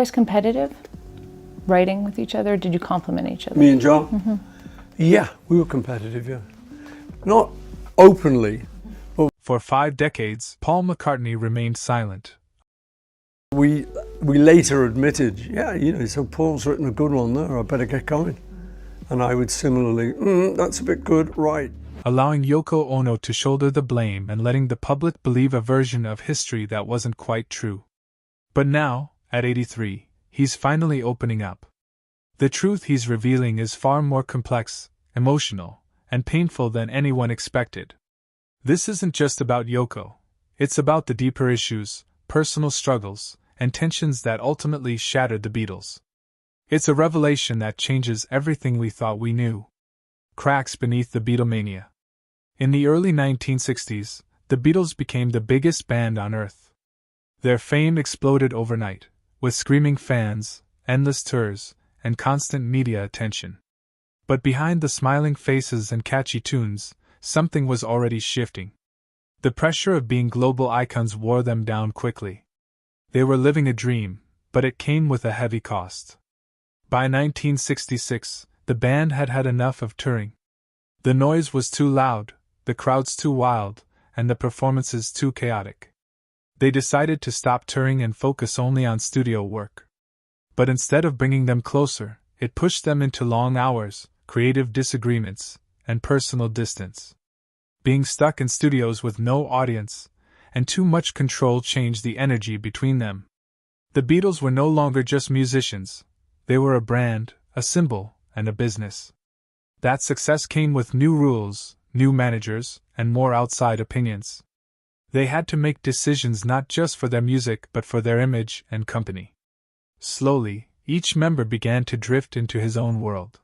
guys competitive? Writing with each other? Did you compliment each other? Me and John? Yeah, we were competitive, yeah. Not openly. For 5 decades, Paul McCartney remained silent. We later admitted, yeah, so Paul's written a good one there, I better get going. And I would similarly, that's a bit good, right. Allowing Yoko Ono to shoulder the blame and letting the public believe a version of history that wasn't quite true. But now, at 83, he's finally opening up. The truth he's revealing is far more complex, emotional, and painful than anyone expected. This isn't just about Yoko. It's about the deeper issues, personal struggles, and tensions that ultimately shattered the Beatles. It's a revelation that changes everything we thought we knew. Cracks beneath the Beatlemania. In the early 1960s, the Beatles became the biggest band on Earth. Their fame exploded overnight, with screaming fans, endless tours, and constant media attention. But behind the smiling faces and catchy tunes, something was already shifting. The pressure of being global icons wore them down quickly. They were living a dream, but it came with a heavy cost. By 1966, the band had had enough of touring. The noise was too loud, the crowds too wild, and the performances too chaotic. They decided to stop touring and focus only on studio work. But instead of bringing them closer, it pushed them into long hours, creative disagreements, and personal distance. Being stuck in studios with no audience and too much control changed the energy between them. The Beatles were no longer just musicians, they were a brand, a symbol, and a business. That success came with new rules, new managers, and more outside opinions. They had to make decisions not just for their music but for their image and company. Slowly, each member began to drift into his own world.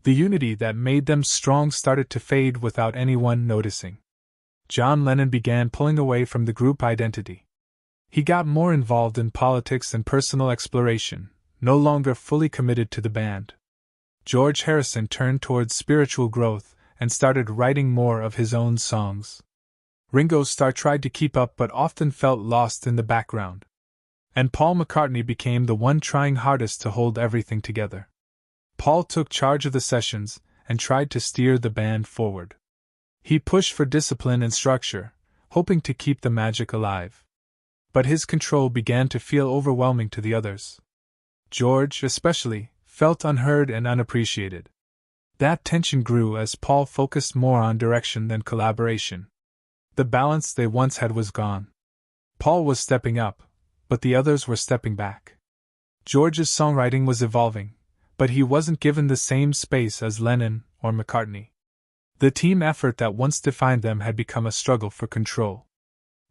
The unity that made them strong started to fade without anyone noticing. John Lennon began pulling away from the group identity. He got more involved in politics and personal exploration, no longer fully committed to the band. George Harrison turned towards spiritual growth and started writing more of his own songs. Ringo Starr tried to keep up but often felt lost in the background. And Paul McCartney became the one trying hardest to hold everything together. Paul took charge of the sessions and tried to steer the band forward. He pushed for discipline and structure, hoping to keep the magic alive. But his control began to feel overwhelming to the others. George, especially, felt unheard and unappreciated. That tension grew as Paul focused more on direction than collaboration. The balance they once had was gone. Paul was stepping up, but the others were stepping back. George's songwriting was evolving, but he wasn't given the same space as Lennon or McCartney. The team effort that once defined them had become a struggle for control.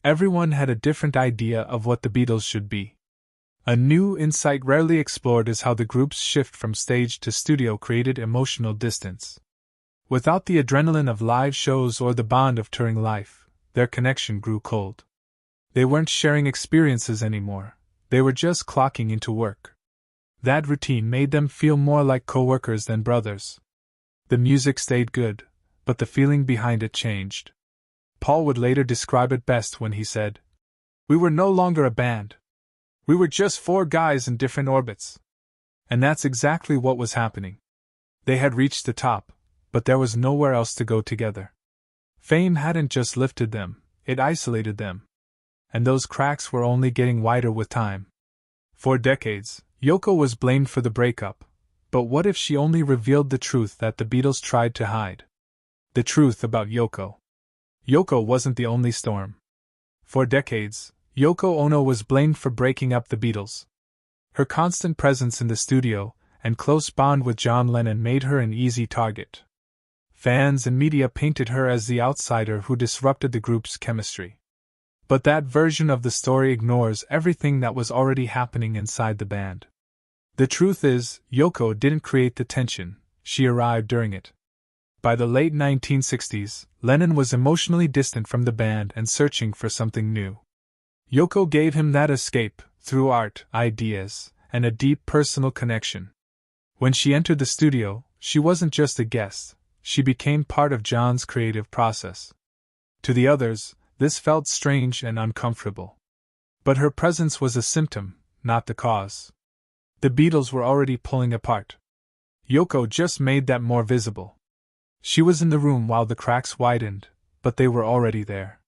Everyone had a different idea of what the Beatles should be. A new insight rarely explored is how the group's shift from stage to studio created emotional distance. Without the adrenaline of live shows or the bond of touring life, their connection grew cold. They weren't sharing experiences anymore, they were just clocking into work. That routine made them feel more like co-workers than brothers. The music stayed good, but the feeling behind it changed. Paul would later describe it best when he said, "We were no longer a band. We were just 4 guys in different orbits." And that's exactly what was happening. They had reached the top, but there was nowhere else to go together. Fame hadn't just lifted them, it isolated them. And those cracks were only getting wider with time. For decades, Yoko was blamed for the breakup, but what if she only revealed the truth that the Beatles tried to hide? The truth about Yoko. Yoko wasn't the only storm. For decades, Yoko Ono was blamed for breaking up the Beatles. Her constant presence in the studio and close bond with John Lennon made her an easy target. Fans and media painted her as the outsider who disrupted the group's chemistry. But that version of the story ignores everything that was already happening inside the band. The truth is, Yoko didn't create the tension, she arrived during it. By the late 1960s, Lennon was emotionally distant from the band and searching for something new. Yoko gave him that escape, through art, ideas, and a deep personal connection. When she entered the studio, she wasn't just a guest, she became part of John's creative process. To the others, this felt strange and uncomfortable. But her presence was a symptom, not the cause. The Beatles were already pulling apart. Yoko just made that more visible. She was in the room while the cracks widened, but they were already there.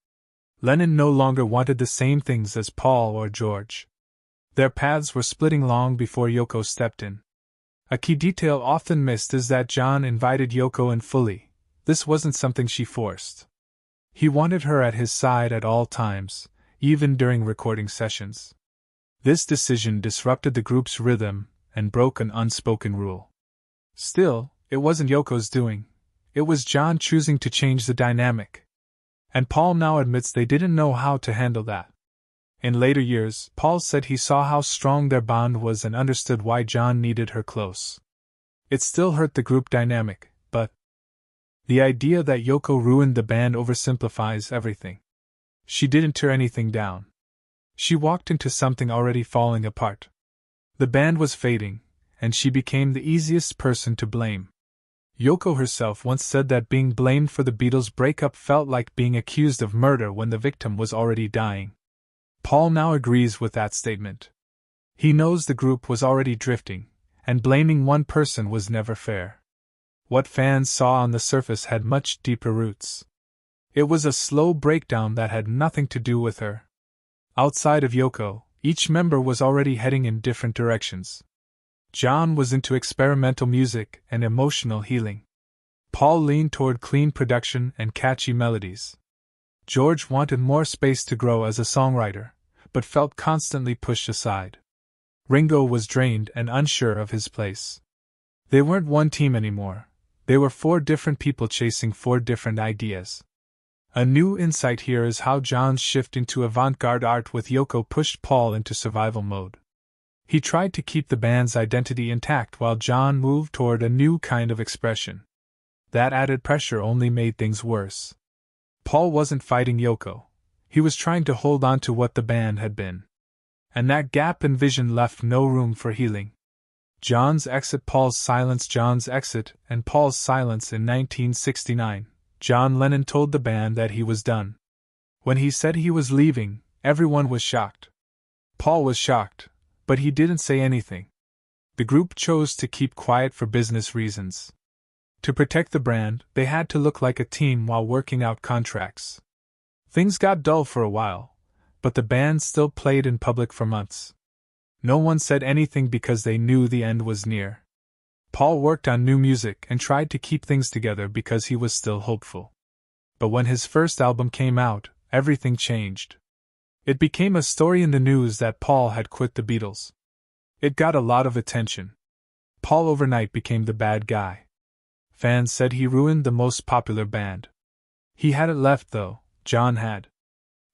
Lennon no longer wanted the same things as Paul or George. Their paths were splitting long before Yoko stepped in. A key detail often missed is that John invited Yoko in fully. This wasn't something she forced. He wanted her at his side at all times, even during recording sessions. This decision disrupted the group's rhythm and broke an unspoken rule. Still, it wasn't Yoko's doing. It was John choosing to change the dynamic. And Paul now admits they didn't know how to handle that. In later years, Paul said he saw how strong their bond was and understood why John needed her close. It still hurt the group dynamic, but the idea that Yoko ruined the band oversimplifies everything. She didn't tear anything down. She walked into something already falling apart. The band was fading, and she became the easiest person to blame. Yoko herself once said that being blamed for the Beatles' breakup felt like being accused of murder when the victim was already dying. Paul now agrees with that statement. He knows the group was already drifting, and blaming one person was never fair. What fans saw on the surface had much deeper roots. It was a slow breakdown that had nothing to do with her. Outside of Yoko, each member was already heading in different directions. John was into experimental music and emotional healing. Paul leaned toward clean production and catchy melodies. George wanted more space to grow as a songwriter, but felt constantly pushed aside. Ringo was drained and unsure of his place. They weren't one team anymore. They were 4 different people chasing 4 different ideas. A new insight here is how John's shift into avant-garde art with Yoko pushed Paul into survival mode. He tried to keep the band's identity intact while John moved toward a new kind of expression. That added pressure only made things worse. Paul wasn't fighting Yoko. He was trying to hold on to what the band had been. And that gap in vision left no room for healing. John's exit, Paul's silence, John's exit, and Paul's silence in 1969. John Lennon told the band that he was done. When he said he was leaving, everyone was shocked. Paul was shocked, but he didn't say anything. The group chose to keep quiet for business reasons. To protect the brand, they had to look like a team while working out contracts. Things got dull for a while, but the band still played in public for months. No one said anything because they knew the end was near. Paul worked on new music and tried to keep things together because he was still hopeful. But when his first album came out, everything changed. It became a story in the news that Paul had quit the Beatles. It got a lot of attention. Paul overnight became the bad guy. Fans said he ruined the most popular band. He hadn't left though, John had.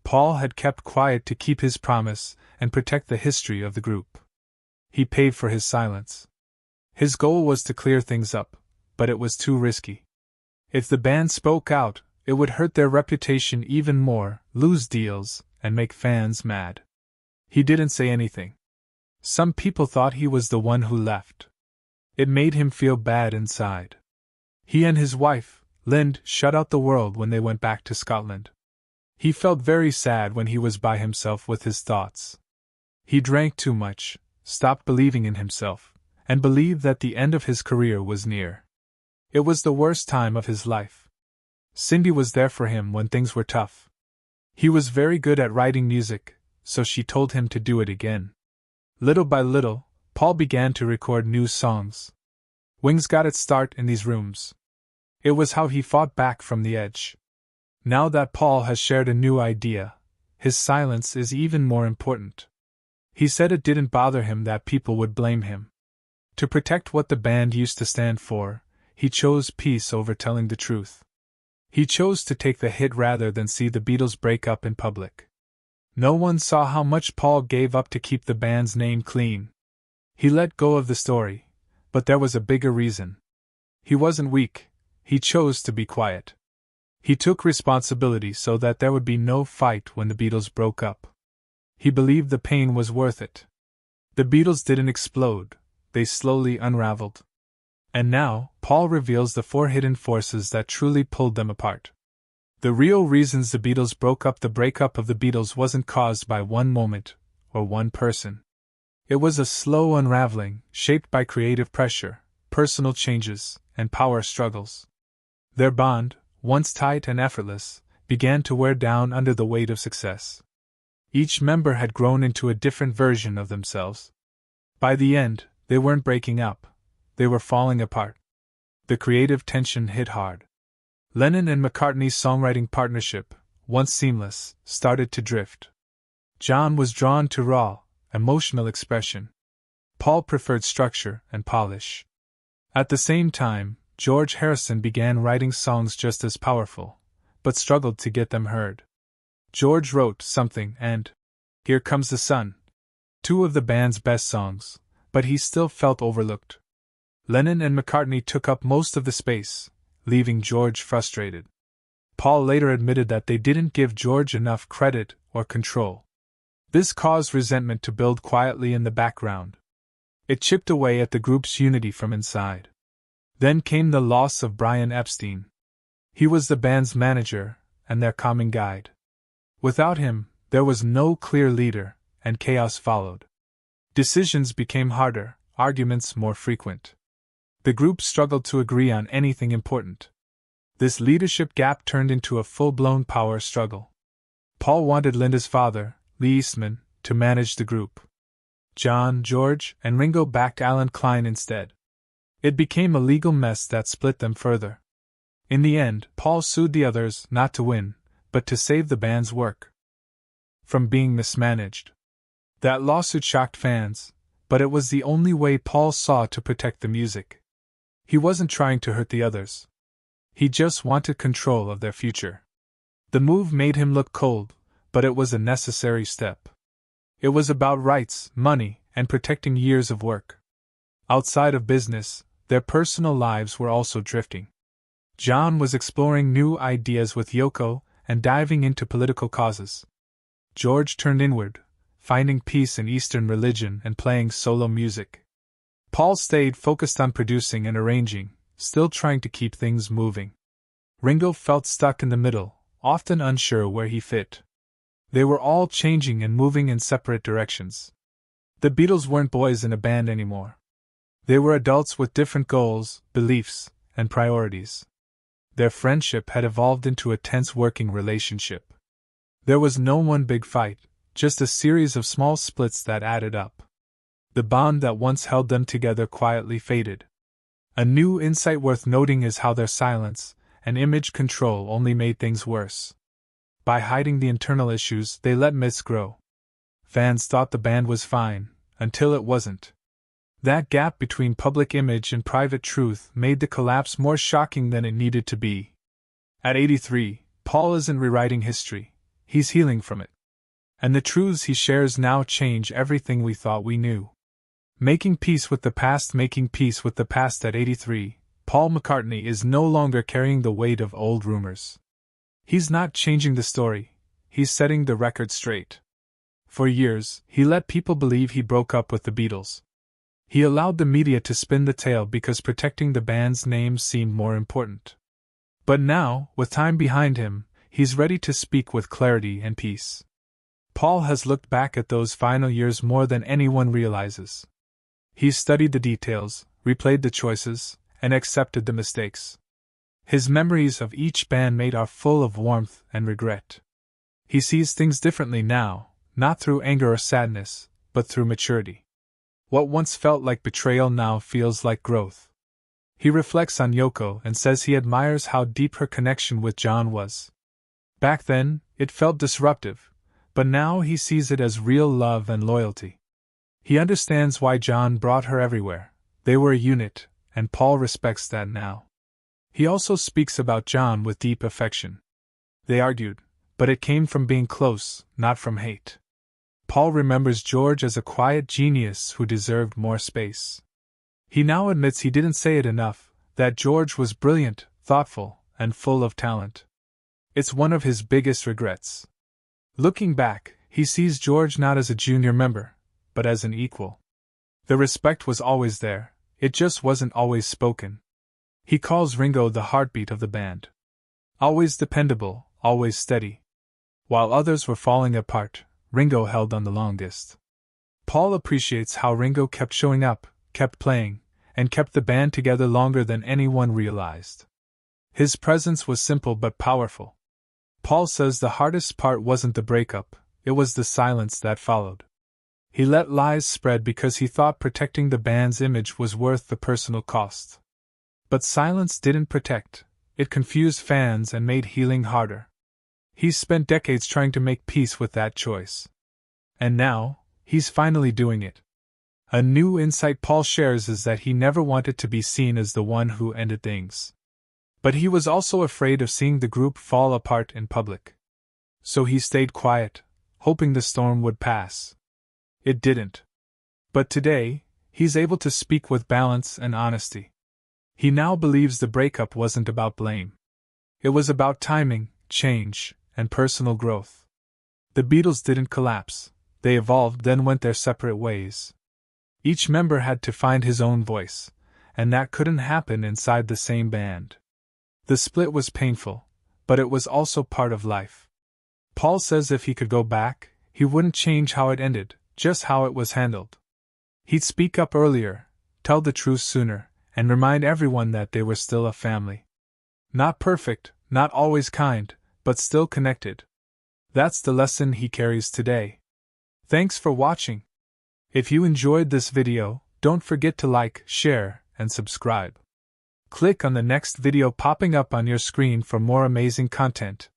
Paul had kept quiet to keep his promise and protect the history of the group. He paid for his silence. His goal was to clear things up, but it was too risky. If the band spoke out, it would hurt their reputation even more, lose deals, and make fans mad. He didn't say anything. Some people thought he was the one who left. It made him feel bad inside. He and his wife, Lind, shut out the world when they went back to Scotland. He felt very sad when he was by himself with his thoughts. He drank too much, stopped believing in himself, and believed that the end of his career was near. It was the worst time of his life. Cindy was there for him when things were tough. He was very good at writing music, so she told him to do it again. Little by little, Paul began to record new songs. Wings got its start in these rooms. It was how he fought back from the edge. Now that Paul has shared a new idea, his silence is even more important. He said it didn't bother him that people would blame him. To protect what the band used to stand for, he chose peace over telling the truth. He chose to take the hit rather than see the Beatles break up in public. No one saw how much Paul gave up to keep the band's name clean. He let go of the story, but there was a bigger reason. He wasn't weak, he chose to be quiet. He took responsibility so that there would be no fight when the Beatles broke up. He believed the pain was worth it. The Beatles didn't explode, they slowly unraveled. And now, Paul reveals the 4 hidden forces that truly pulled them apart. The real reasons the Beatles broke up. The breakup of the Beatles wasn't caused by one moment, or one person. It was a slow unraveling, shaped by creative pressure, personal changes, and power struggles. Their bond, once tight and effortless, began to wear down under the weight of success. Each member had grown into a different version of themselves. By the end, they weren't breaking up, they were falling apart. The creative tension hit hard. Lennon and McCartney's songwriting partnership, once seamless, started to drift. John was drawn to raw, emotional expression. Paul preferred structure and polish. At the same time, George Harrison began writing songs just as powerful, but struggled to get them heard. George wrote Something and Here Comes the Sun, two of the band's best songs, but he still felt overlooked. Lennon and McCartney took up most of the space, leaving George frustrated. Paul later admitted that they didn't give George enough credit or control. This caused resentment to build quietly in the background. It chipped away at the group's unity from inside. Then came the loss of Brian Epstein. He was the band's manager and their calming guide. Without him, there was no clear leader, and chaos followed. Decisions became harder, arguments more frequent. The group struggled to agree on anything important. This leadership gap turned into a full-blown power struggle. Paul wanted Linda's father, Lee Eastman, to manage the group. John, George, and Ringo backed Alan Klein instead. It became a legal mess that split them further. In the end, Paul sued the others not to win, but to save the band's work from being mismanaged. That lawsuit shocked fans, but it was the only way Paul saw to protect the music. He wasn't trying to hurt the others. He just wanted control of their future. The move made him look cold, but it was a necessary step. It was about rights, money, and protecting years of work. Outside of business, their personal lives were also drifting. John was exploring new ideas with Yoko and diving into political causes. George turned inward, finding peace in Eastern religion and playing solo music. Paul stayed focused on producing and arranging, still trying to keep things moving. Ringo felt stuck in the middle, often unsure where he fit. They were all changing and moving in separate directions. The Beatles weren't boys in a band anymore. They were adults with different goals, beliefs, and priorities. Their friendship had evolved into a tense working relationship. There was no one big fight, just a series of small splits that added up. The bond that once held them together quietly faded. A new insight worth noting is how their silence and image control only made things worse. By hiding the internal issues, they let myths grow. Fans thought the band was fine, until it wasn't. That gap between public image and private truth made the collapse more shocking than it needed to be. At 83, Paul isn't rewriting history, he's healing from it. And the truths he shares now change everything we thought we knew. Making peace with the past at 83, Paul McCartney is no longer carrying the weight of old rumors. He's not changing the story, he's setting the record straight. For years, he let people believe he broke up with the Beatles. He allowed the media to spin the tale because protecting the band's name seemed more important. But now, with time behind him, he's ready to speak with clarity and peace. Paul has looked back at those final years more than anyone realizes. He's studied the details, replayed the choices, and accepted the mistakes. His memories of each bandmate are full of warmth and regret. He sees things differently now, not through anger or sadness, but through maturity. What once felt like betrayal now feels like growth. He reflects on Yoko and says he admires how deep her connection with John was. Back then, it felt disruptive, but now he sees it as real love and loyalty. He understands why John brought her everywhere. They were a unit, and Paul respects that now. He also speaks about John with deep affection. They argued, but it came from being close, not from hate. Paul remembers George as a quiet genius who deserved more space. He now admits he didn't say it enough, that George was brilliant, thoughtful, and full of talent. It's one of his biggest regrets. Looking back, he sees George not as a junior member, but as an equal. The respect was always there, it just wasn't always spoken. He calls Ringo the heartbeat of the band. Always dependable, always steady. While others were falling apart, Ringo held on the longest. Paul appreciates how Ringo kept showing up, kept playing, and kept the band together longer than anyone realized. His presence was simple but powerful. Paul says the hardest part wasn't the breakup, it was the silence that followed. He let lies spread because he thought protecting the band's image was worth the personal cost. But silence didn't protect, it confused fans and made healing harder. He's spent decades trying to make peace with that choice. And now, he's finally doing it. A new insight Paul shares is that he never wanted to be seen as the one who ended things. But he was also afraid of seeing the group fall apart in public. So he stayed quiet, hoping the storm would pass. It didn't. But today, he's able to speak with balance and honesty. He now believes the breakup wasn't about blame. It was about timing, change, and personal growth. The Beatles didn't collapse, they evolved then went their separate ways. Each member had to find his own voice, and that couldn't happen inside the same band. The split was painful, but it was also part of life. Paul says if he could go back, he wouldn't change how it ended, just how it was handled. He'd speak up earlier, tell the truth sooner, and remind everyone that they were still a family. Not perfect, not always kind, but still connected. That's the lesson he carries today. Thanks for watching. If you enjoyed this video, don't forget to like, share, and subscribe. Click on the next video popping up on your screen for more amazing content.